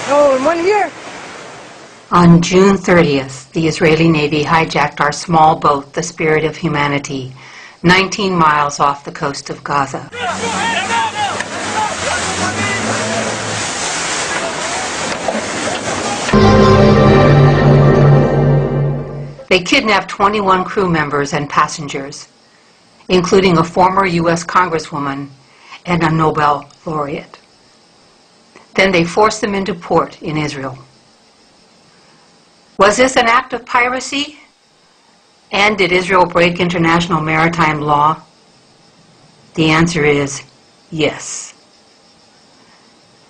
Oh, in 1 year. On June 30th, the Israeli Navy hijacked our small boat, the Spirit of Humanity, 19 miles off the coast of Gaza. They kidnapped 21 crew members and passengers, including a former U.S. Congresswoman and a Nobel laureate. Then they forced them into port in Israel. Was this an act of piracy? And did Israel break international maritime law? The answer is yes.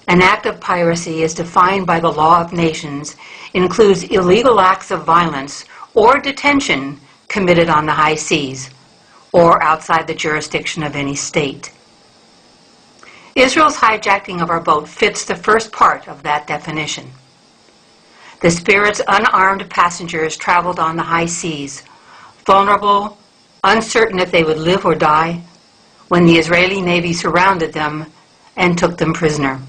An act of piracy, as defined by the law of nations, includes illegal acts of violence or detention committed on the high seas or outside the jurisdiction of any state. Israel's hijacking of our boat fits the first part of that definition. The Spirit's unarmed passengers traveled on the high seas, vulnerable, uncertain if they would live or die, when the Israeli Navy surrounded them and took them prisoner.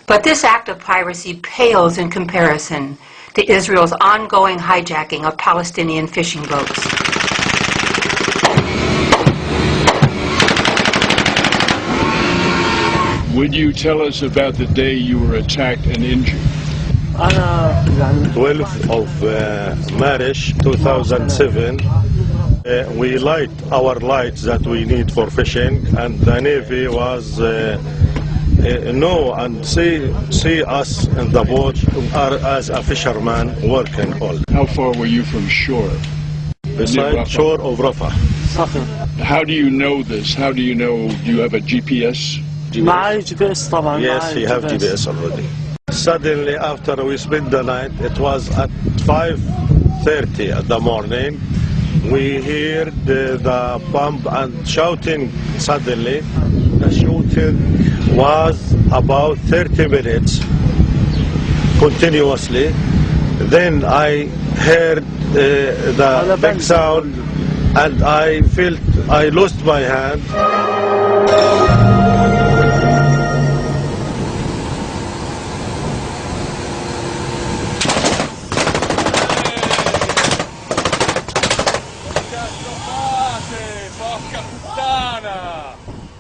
But this act of piracy pales in comparison to Israel's ongoing hijacking of Palestinian fishing boats. Would you tell us about the day you were attacked and injured? 12th of March 2007, we light our lights that we need for fishing, and the Navy was know and see us in the boat as a fisherman working all. How far were you from shore? Beside shore of Rafah. How do you know this? How do you know? Do you have a GPS? Yes, we have GPS already. Suddenly, after we spent the night, it was at 5:30 in the morning. We heard the bomb and shouting suddenly. The shooting was about 30 minutes continuously. Then I heard the big sound and I felt I lost my hand.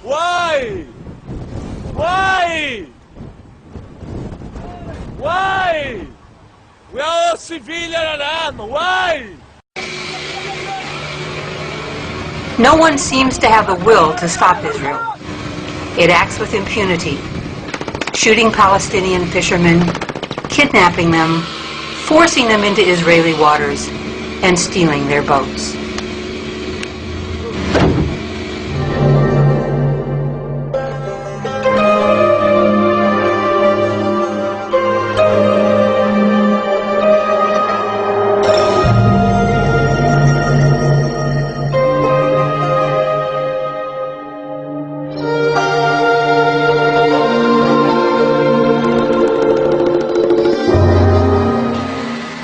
Why? Why? Why? We are civilian and why? No one seems to have the will to stop Israel. It acts with impunity, shooting Palestinian fishermen, kidnapping them, forcing them into Israeli waters, and stealing their boats.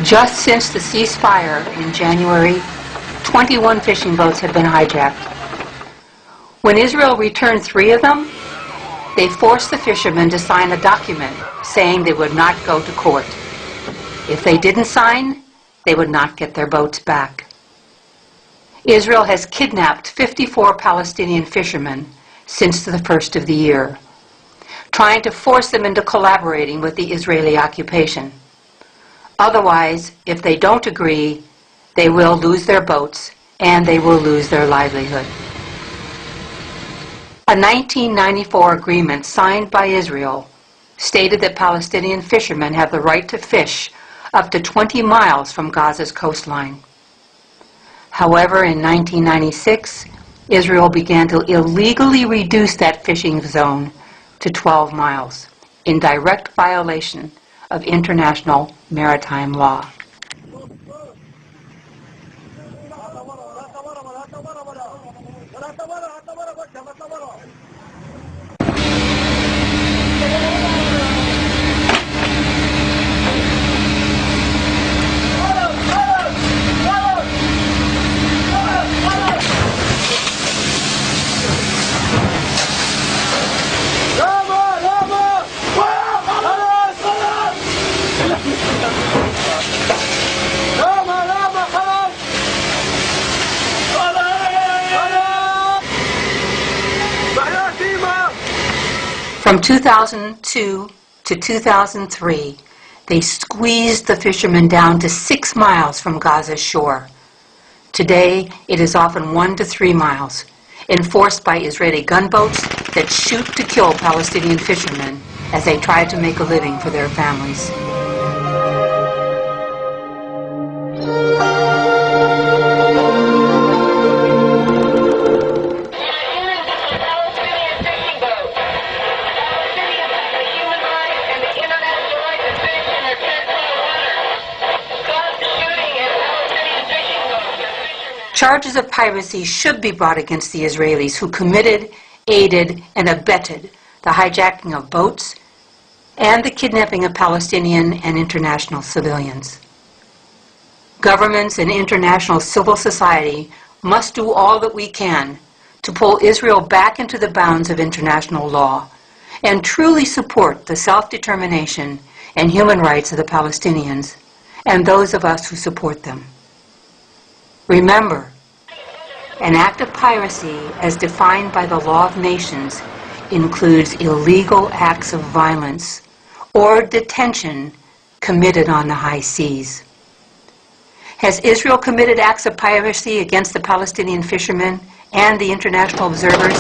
Just since the ceasefire in January, 21 fishing boats have been hijacked. When Israel returned 3 of them, they forced the fishermen to sign a document saying they would not go to court. If they didn't sign, they would not get their boats back. Israel has kidnapped 54 Palestinian fishermen since the first of the year, trying to force them into collaborating with the Israeli occupation. Otherwise, if they don't agree, they will lose their boats and they will lose their livelihood. A 1994 agreement signed by Israel stated that Palestinian fishermen have the right to fish up to 20 miles from Gaza's coastline. However, in 1996, Israel began to illegally reduce that fishing zone to 12 miles, in direct violation of international maritime law. From 2002 to 2003, they squeezed the fishermen down to 6 miles from Gaza's shore. Today, it is often 1 to 3 miles, enforced by Israeli gunboats that shoot to kill Palestinian fishermen as they try to make a living for their families. Charges of piracy should be brought against the Israelis who committed, aided, and abetted the hijacking of boats and the kidnapping of Palestinian and international civilians. Governments and international civil society must do all that we can to pull Israel back into the bounds of international law and truly support the self-determination and human rights of the Palestinians and those of us who support them. Remember, an act of piracy, as defined by the law of nations, includes illegal acts of violence or detention committed on the high seas. Has Israel committed acts of piracy against the Palestinian fishermen and the international observers?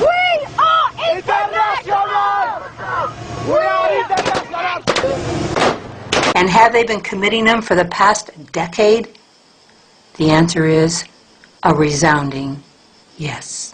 We are international! We are international! And have they been committing them for the past decade? The answer is a resounding yes.